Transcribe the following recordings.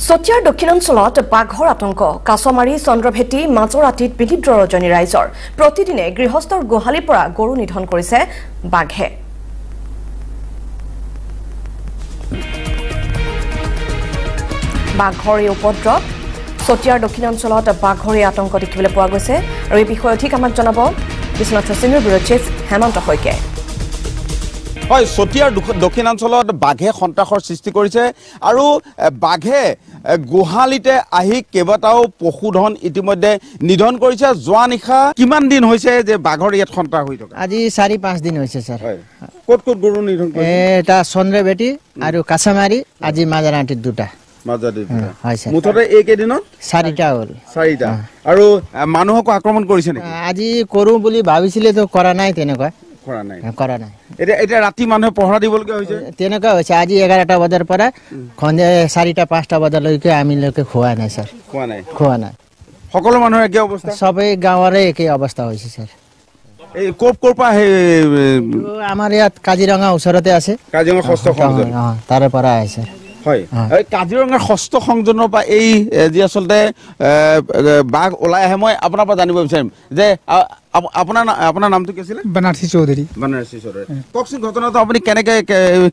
চতিয়াৰ দক্ষিণাঞ্চলত বাঘৰ আতংক কাছমাৰী চন্দ্ৰভেটি মাজৰাতিত বিলিদ্ৰ ৰজনী ৰাইজৰ প্ৰতিদিনে গৃহস্থৰ গোহালিৰ পৰা গৰু নিধন কৰিছে বাঘে বাঘৰ এই উপদ্ৰৱ চতিয়াৰ দক্ষিণাঞ্চলত বাঘৰ এই আতংক দেখিবলৈ পোৱা গৈছে আৰু এই বিষয়ে অধিক আমাক জনাব Biswanath senior bureau chief Hemanta Saikia হয় চতিয়াৰ দক্ষিণাঞ্চলত বাঘে সন্ত্ৰাসৰ সৃষ্টি কৰিছে আৰু বাঘে গোহালিতে আহি কেইবাটাও পশুধন ইতিমধ্যে নিধন কৰিছে যোৱা নিশা কিমান দিন হৈছে যে বাঘৰ ইয়াত সন্ত্ৰাস হৈ থকা আজি 4-5 দিন হৈছে স্যাৰ ক'ত ক'ত গৰু নিধন কৰিছে এটা চন্দ্ৰবেটি আৰু কাছমাৰী আজি মাজৰাতিত দুটা মুঠতে এই কেইদিনত 4টা হ'ল 4টা আৰু মানুহক আক্ৰমণ কৰিছে নেকি আজি কৰো বুলি ভাবিছিলে তো কৰা নাই তেনেকুৱা কৰা নাই এতিয়া ৰাতি মানুহে পহৰা দিবলগীয়া হৈছে তেনেকুৱা হৈছে আজি 11টা বজাৰ পৰা সন্ধিয়া 4টা 5টা বজালৈকে আমি লোকে খোৱা নাই স্যাৰ খোৱা নাই সকলো মানুহৰ একে অৱস্থা সবেই গাঁৱৰে একে অৱস্থা হৈছে স্যাৰ এই কোৰ পৰা আমাৰ ইয়াত কাজিৰঙা ওচৰতে আছে কাজিৰঙা ষষ্ঠ সংযোজন তাৰে পৰা আহিছে হয় কাজিৰঙাৰ ষষ্ঠ সংযোজনৰ পৰা এই যি আচলতে বাঘ ওলাই আহে মই আপোনাৰ পৰা জানিব বিচাৰিম যে আপোনাৰ নামটো কি আছিল বনাৰসী চৌধুৰী কওকচোন ঘটনাটো আপুনি কেনেকে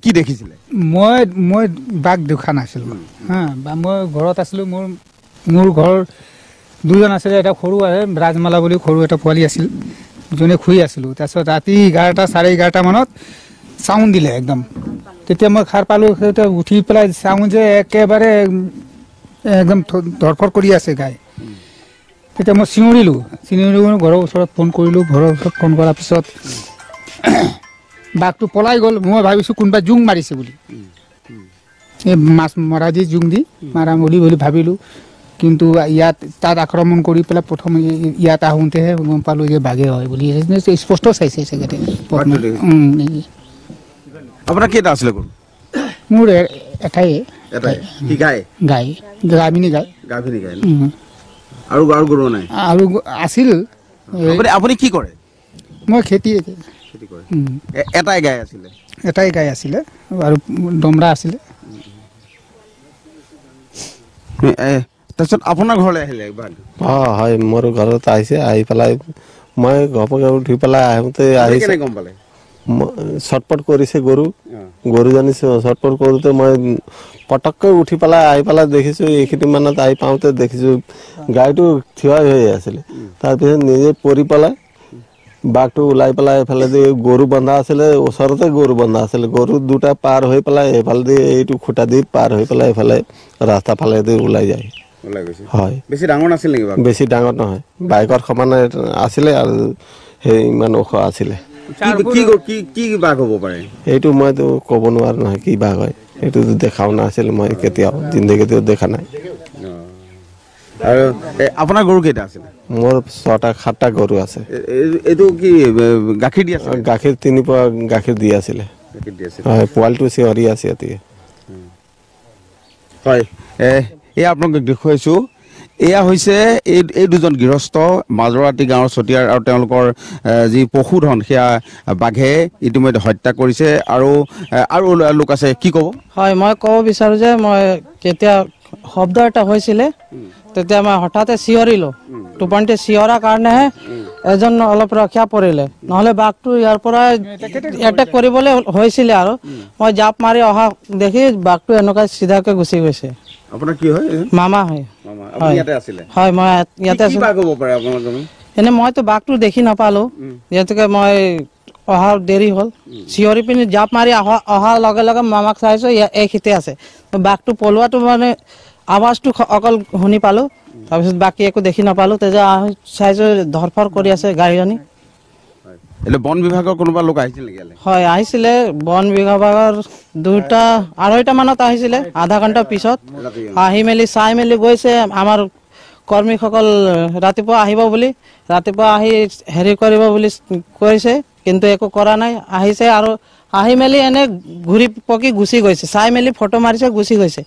কি দেখিছিলে মই বাঘ দেখা নাছিলো হা মই ঘৰত আছিলো মোৰ ঘৰ দুজন আছিলে এটা সৰু আছে ৰাজমালা বুলি সৰু এটা পোৱালি আছিল দুজনে শুই আছিলো তাৰপিছত ৰাতি 11টা 11:30 মানত সাউন্ড দিলে একদম তেতিয়া মই খাৰ পালো উঠি পেলাই চাওঁ যে একেবাৰে একদম ধৰফৰ কৰি আছে গাই তেতিয়া মই চিঞৰিলো ঘৰৰ ওচৰত ফোন কৰিলো ঘৰৰ ওচৰত ফোন কৰাৰ পিছত বাঘটো পলাই গ'ল মই ভাবিছো কোনবা জুং মাৰিছে বুলি এই মাছ মৰা দি জুং দি মাৰা বুলি ভাবিলো কিন্তু ইয়াত তাত আক্ৰমণ কৰি পেলাই প্ৰথম ইয়াত আহোঁতেহে গম পালো যে বাঘে হয় বুলি স্পষ্ট চাইছে সেগেতে আপোনাৰ কেইটা আছিলে গৰু মোৰ এটাই কি গাই গাভিনী গাই আৰু গৰু নাই আৰু আছিল আপুনি কি কৰে মই খেতি কৰে এটাই গাই আছিলে আৰু দমৰা আছিলে তাৰপিছত আপোনাৰ ঘৰলৈ আহিলে হয় মোৰ ঘৰত আহিছে আহি পেলাই মই ঘপকে উঠি পেলাই আহোঁতে আহিছে গম পালে ছটপট কৰিছে গৰুজনী ছটপট কৰোঁতে মই পটককৈ উঠি পেলাই আহি পেলাই দেখিছোঁ এইখিনি মানত আহি পাওঁতে দেখিছোঁ গাইটো থিয় হৈ আছিলে তাৰপিছত নিজে পৰি পেলাই বাঘটো ওলাই পেলাই এইফালেদি গৰু বন্ধা আছিলে ওচৰতে গৰু বন্ধা আছিলে গৰু দুটা পাৰ হৈ পেলাই এইফালেদি এইটো খুটা দি পাৰ হৈ পেলাই এইফালে ৰাস্তা ফালেদি ওলাই যায় হয় বেছি ডাঙৰ নাছিল নেকি বেছি ডাঙৰ নহয় বাইকৰ সমানে আছিলে আৰু সেই ইমান ওখ আছিলে কি বাঘ হ'ব পাৰে এইটো মইতো ক'ব নোৱাৰো নহয় কি বাঘ হয় এইটো দেখাও নাছিল মই কেতিয়াও জিন্দগীতেও দেখা নাই আৰু আপোনাৰ গৰু কেইটা আছিলে মোৰ 6টা গৰু আছে এইটো কি গাখীৰ দি আছে গাখীৰ 3 পোৱা গাখীৰ দি আছিলে হয় পোৱালিটো চিঞৰি আছে এতিয়া হয় এয়া আপোনাক দেখুৱাইছোঁ এয়া হৈছে এই দুজন গৃহস্থ মাজৰাতি গাঁৱৰ চতিয়াৰ আৰু তেওঁলোকৰ যি পশুধন সেয়া বাঘে ইতিমধ্যে হত্যা কৰিছে আৰু লোক আছে কি ক'ব হয় মই ক'ব বিচাৰোঁ যে মই যেতিয়া শব্দ এটা হৈছিলে তেতিয়া মই হঠাতে চিঞৰিলোঁ টোপনিতে চিঞৰাৰ কাৰণেহে এজন অলপ ৰক্ষা পৰিলে নহ'লে বাঘটো ইয়াৰ পৰা এটেক কৰিবলৈ হৈছিলে আৰু মই জাপ মাৰি অহা দেখি বাঘটো এনেকুৱা চিধাকৈ গুচি গৈছে আপোনাৰ কি হয় মামা হয় আপুনি ইয়াতে আছিলে হয় মই ইয়াতে কি বাঘ হ'ব পাৰে আপোনাৰ এনে মইতো বাঘটো দেখি নাপালো যিহেতুকে মই অহাৰ দেৰি হ'ল চিঞৰি পিনি জাপ মাৰি অহাৰ লগে লগে মামাক চাইছো এইখিতে আছে বাঘটো পলোৱাটো মানে আৱাজটো অকল শুনি পালো তাৰপিছত বাকী একো দেখি নাপালো তেতিয়া চাইছো ধৰফৰ কৰি আছে গাড়ীজনী বন বিভাগৰ কোনোবা লোক আহিছিল নেকি হয় আহিছিলে বন বিভাগৰ 2:30 মানত আহিছিলে আধা ঘণ্টা পিছত আহি মেলি চাই মেলি গৈছে আমাৰ কৰ্মীসকল ৰাতিপুৱা আহিব বুলি ৰাতিপুৱা আহি হেৰি কৰিব বুলি কৈছে কিন্তু একো কৰা নাই আহিছে আৰু আহি মেলি এনে ঘূৰি পকি গুচি গৈছে চাই মেলি ফটো মাৰিছে গুচি গৈছে